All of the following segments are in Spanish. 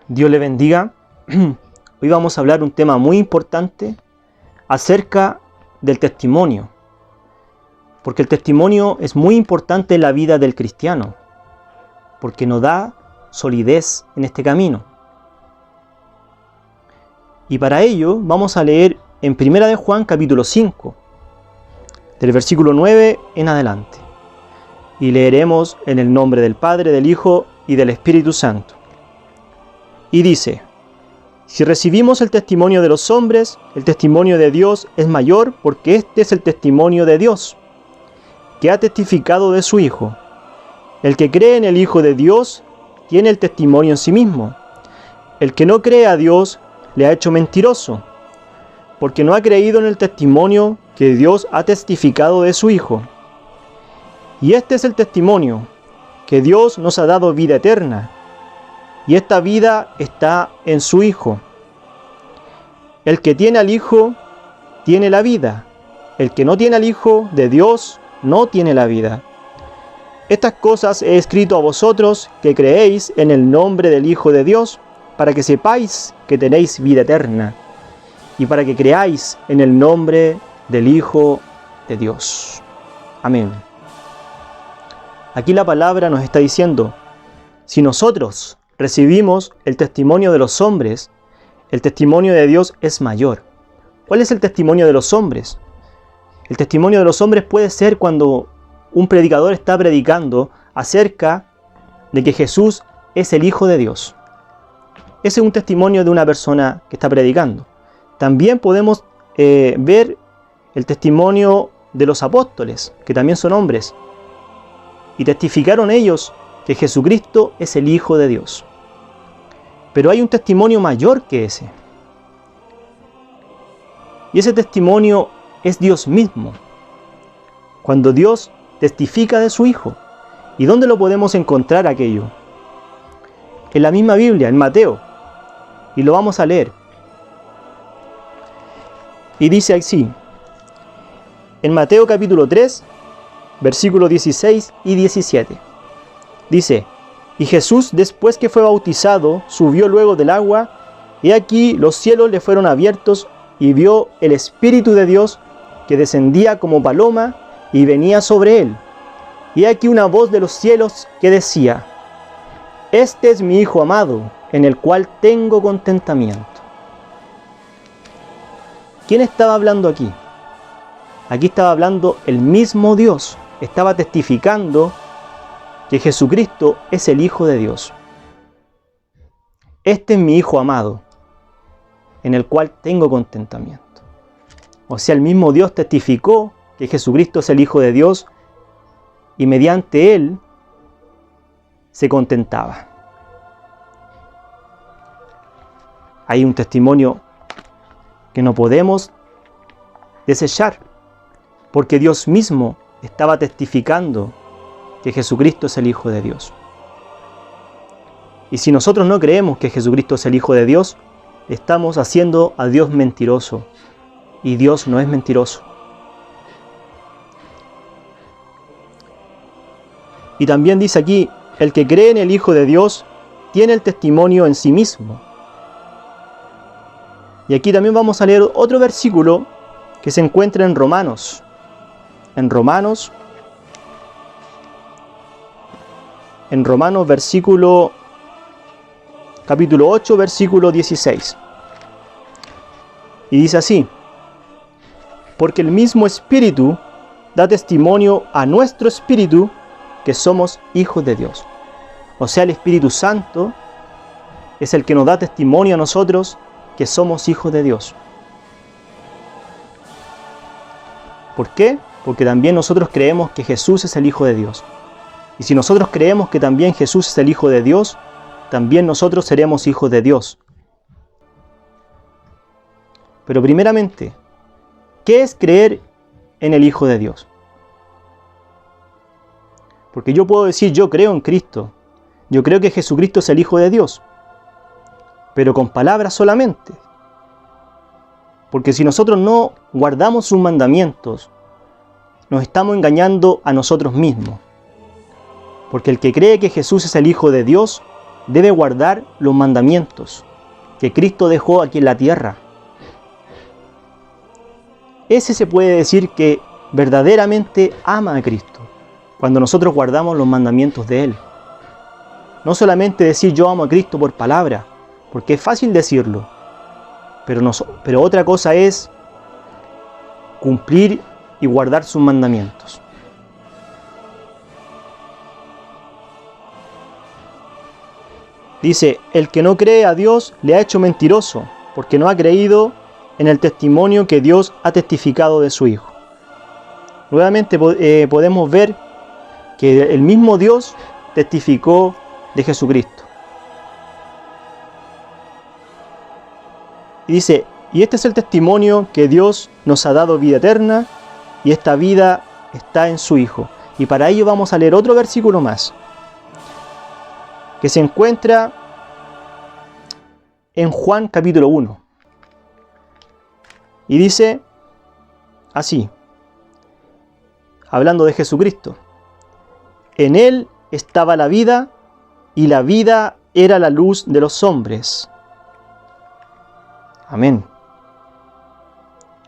Dios le bendiga. Hoy vamos a hablar un tema muy importante acerca del testimonio. Porque el testimonio es muy importante en la vida del cristiano. Porque nos da solidez en este camino. Y para ello vamos a leer en 1 de Juan capítulo 5, del versículo 9 en adelante. Y leeremos en el nombre del Padre, del Hijo y del Espíritu Santo. Y dice: si recibimos el testimonio de los hombres, el testimonio de Dios es mayor, porque este es el testimonio de Dios, que ha testificado de su Hijo. El que cree en el Hijo de Dios tiene el testimonio en sí mismo. El que no cree a Dios le ha hecho mentiroso, porque no ha creído en el testimonio que Dios ha testificado de su Hijo. Y este es el testimonio, que Dios nos ha dado vida eterna, y esta vida está en su Hijo. El que tiene al Hijo tiene la vida. El que no tiene al Hijo de Dios no tiene la vida. Estas cosas he escrito a vosotros que creéis en el nombre del Hijo de Dios, para que sepáis que tenéis vida eterna, y para que creáis en el nombre del Hijo de Dios. Amén. Aquí la palabra nos está diciendo: si nosotros recibimos el testimonio de los hombres, el testimonio de Dios es mayor. ¿Cuál es el testimonio de los hombres? El testimonio de los hombres puede ser cuando un predicador está predicando acerca de que Jesús es el Hijo de Dios. Ese es un testimonio de una persona que está predicando. También podemos ver el testimonio de los apóstoles, que también son hombres, y testificaron ellos que Jesucristo es el Hijo de Dios. Pero hay un testimonio mayor que ese. Y ese testimonio es Dios mismo. Cuando Dios testifica de su Hijo. ¿Y dónde lo podemos encontrar aquello? En la misma Biblia, en Mateo. Y lo vamos a leer. Y dice así. En Mateo capítulo 3, versículos 16 y 17. Dice: y Jesús, después que fue bautizado, subió luego del agua, y aquí los cielos le fueron abiertos, y vio el Espíritu de Dios, que descendía como paloma, y venía sobre él. Y aquí una voz de los cielos que decía: este es mi Hijo amado, en el cual tengo contentamiento. ¿Quién estaba hablando aquí? Aquí estaba hablando el mismo Dios. Estaba testificando que Jesucristo es el Hijo de Dios. Este es mi Hijo amado, en el cual tengo contentamiento. O sea, el mismo Dios testificó que Jesucristo es el Hijo de Dios y mediante él se contentaba. Hay un testimonio que no podemos desechar, porque Dios mismo estaba testificando que Jesucristo es el Hijo de Dios. Y si nosotros no creemos que Jesucristo es el Hijo de Dios, estamos haciendo a Dios mentiroso. Y Dios no es mentiroso. Y también dice aquí: el que cree en el Hijo de Dios tiene el testimonio en sí mismo. Y aquí también vamos a leer otro versículo que se encuentra en Romanos. En Romanos capítulo 8, versículo 16. Y dice así: porque el mismo Espíritu da testimonio a nuestro espíritu que somos hijos de Dios. O sea, el Espíritu Santo es el que nos da testimonio a nosotros que somos hijos de Dios. ¿Por qué? Porque también nosotros creemos que Jesús es el Hijo de Dios. Y si nosotros creemos que también Jesús es el Hijo de Dios, también nosotros seremos hijos de Dios. Pero primeramente, ¿qué es creer en el Hijo de Dios? Porque yo puedo decir: yo creo en Cristo, yo creo que Jesucristo es el Hijo de Dios, pero con palabras solamente. Porque si nosotros no guardamos sus mandamientos, nos estamos engañando a nosotros mismos. Porque el que cree que Jesús es el Hijo de Dios, debe guardar los mandamientos que Cristo dejó aquí en la tierra. Ese se puede decir que verdaderamente ama a Cristo, cuando nosotros guardamos los mandamientos de Él. No solamente decir yo amo a Cristo por palabra, porque es fácil decirlo, pero otra cosa es cumplir y guardar sus mandamientos. Dice, el que no cree a Dios le ha hecho mentiroso, porque no ha creído en el testimonio que Dios ha testificado de su Hijo. Nuevamente podemos ver que el mismo Dios testificó de Jesucristo. Y dice, y este es el testimonio que Dios nos ha dado vida eterna, y esta vida está en su Hijo. Y para ello vamos a leer otro versículo más, que se encuentra en Juan capítulo 1. Y dice así, hablando de Jesucristo, en Él estaba la vida, y la vida era la luz de los hombres. Amén.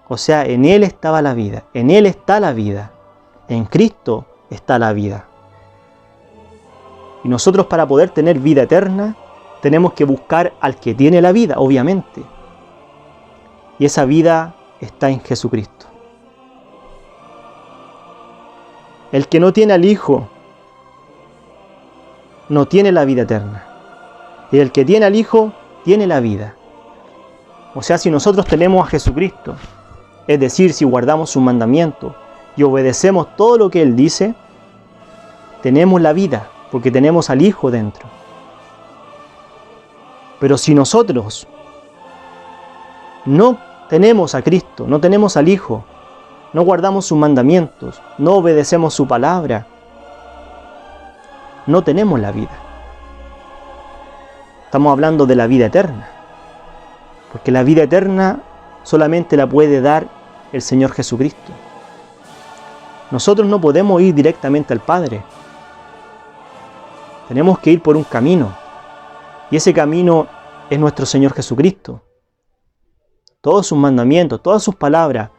O sea, en Él estaba la vida, en Él está la vida, en Cristo está la vida. Y nosotros, para poder tener vida eterna, tenemos que buscar al que tiene la vida, obviamente. Y esa vida está en Jesucristo. El que no tiene al Hijo no tiene la vida eterna. Y el que tiene al Hijo tiene la vida. O sea, si nosotros tenemos a Jesucristo, es decir, si guardamos sus mandamientos y obedecemos todo lo que Él dice, tenemos la vida, porque tenemos al Hijo dentro. Pero si nosotros no tenemos a Cristo, no tenemos al Hijo, no guardamos sus mandamientos, no obedecemos su palabra, no tenemos la vida. Estamos hablando de la vida eterna, porque la vida eterna solamente la puede dar el Señor Jesucristo. Nosotros no podemos ir directamente al Padre. Tenemos que ir por un camino, y ese camino es nuestro Señor Jesucristo. Todos sus mandamientos, todas sus palabras,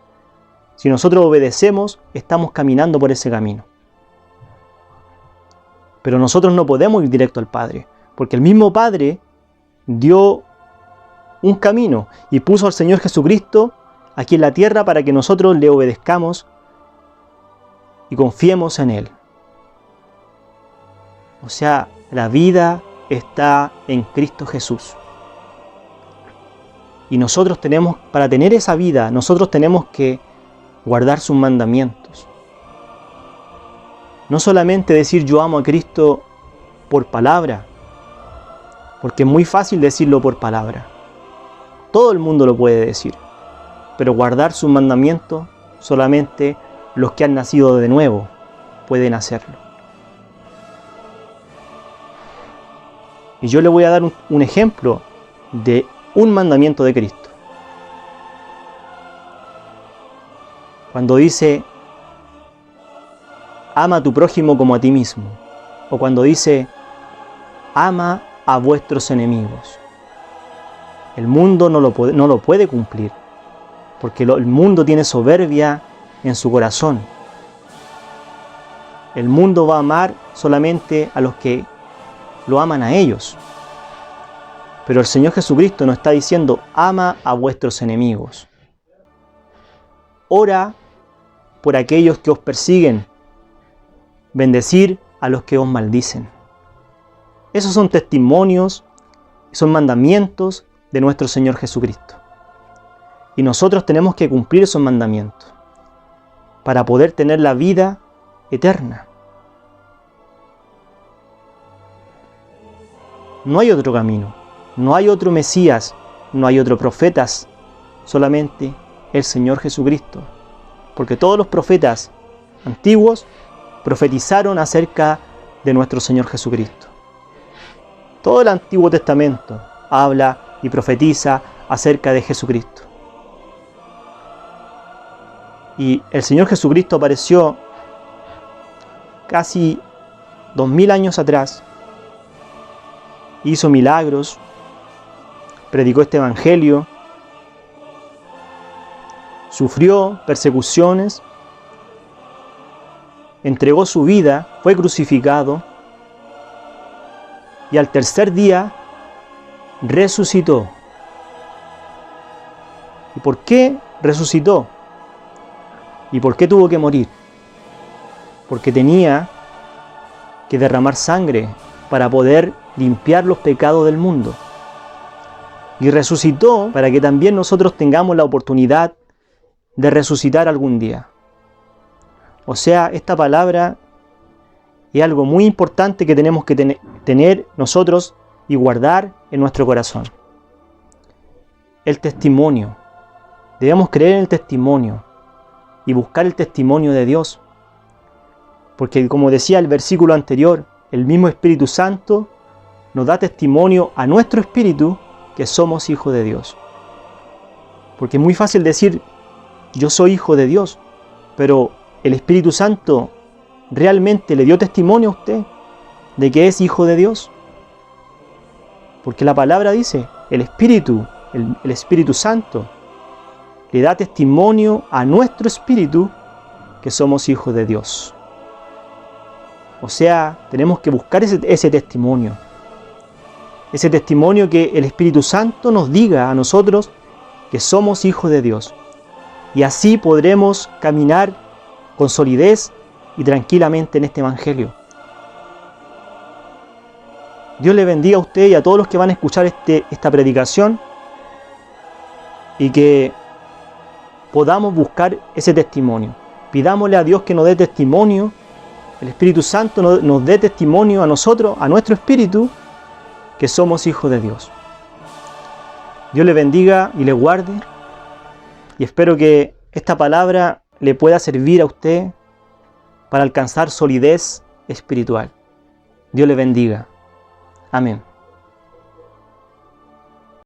si nosotros obedecemos, estamos caminando por ese camino. Pero nosotros no podemos ir directo al Padre, porque el mismo Padre dio un camino y puso al Señor Jesucristo aquí en la tierra para que nosotros le obedezcamos y confiemos en Él. O sea, la vida está en Cristo Jesús. Y nosotros tenemos, para tener esa vida, nosotros tenemos que guardar sus mandamientos. No solamente decir yo amo a Cristo por palabra, porque es muy fácil decirlo por palabra. Todo el mundo lo puede decir, pero guardar sus mandamientos, solamente los que han nacido de nuevo pueden hacerlo. Y yo le voy a dar un ejemplo de un mandamiento de Cristo. Cuando dice, ama a tu prójimo como a ti mismo. O cuando dice, ama a vuestros enemigos. El mundo no lo puede cumplir, porque el mundo tiene soberbia en su corazón. El mundo va a amar solamente a los que lo aman a ellos. Pero el Señor Jesucristo nos está diciendo, ama a vuestros enemigos. Ora por aquellos que os persiguen. Bendecir a los que os maldicen. Esos son testimonios, son mandamientos de nuestro Señor Jesucristo. Y nosotros tenemos que cumplir esos mandamientos para poder tener la vida eterna. No hay otro camino, no hay otro Mesías, no hay otro profetas, solamente el Señor Jesucristo. Porque todos los profetas antiguos profetizaron acerca de nuestro Señor Jesucristo. Todo el Antiguo Testamento habla y profetiza acerca de Jesucristo. Y el Señor Jesucristo apareció casi 2000 años atrás hizo milagros, predicó este evangelio, sufrió persecuciones, entregó su vida, fue crucificado y al tercer día resucitó. ¿Y por qué resucitó? ¿Y por qué tuvo que morir? Porque tenía que derramar sangre para poder limpiar los pecados del mundo. Y resucitó para que también nosotros tengamos la oportunidad de resucitar algún día. O sea, esta palabra es algo muy importante que tenemos que tener nosotros y guardar en nuestro corazón. El testimonio. Debemos creer en el testimonio y buscar el testimonio de Dios. Porque como decía el versículo anterior, el mismo Espíritu Santo nos da testimonio a nuestro espíritu que somos hijos de Dios. Porque es muy fácil decir, yo soy hijo de Dios, pero el Espíritu Santo realmente le dio testimonio a usted de que es hijo de Dios. Porque la palabra dice, el Espíritu Santo, le da testimonio a nuestro espíritu que somos hijos de Dios. O sea, tenemos que buscar ese testimonio. Ese testimonio que el Espíritu Santo nos diga a nosotros que somos hijos de Dios. Y así podremos caminar con solidez y tranquilamente en este evangelio. Dios le bendiga a usted y a todos los que van a escuchar esta predicación y que podamos buscar ese testimonio. Pidámosle a Dios que nos dé testimonio, el Espíritu Santo nos dé testimonio a nosotros, a nuestro espíritu, que somos hijos de Dios. Dios le bendiga y le guarde y espero que esta palabra le pueda servir a usted para alcanzar solidez espiritual. Dios le bendiga. Amén.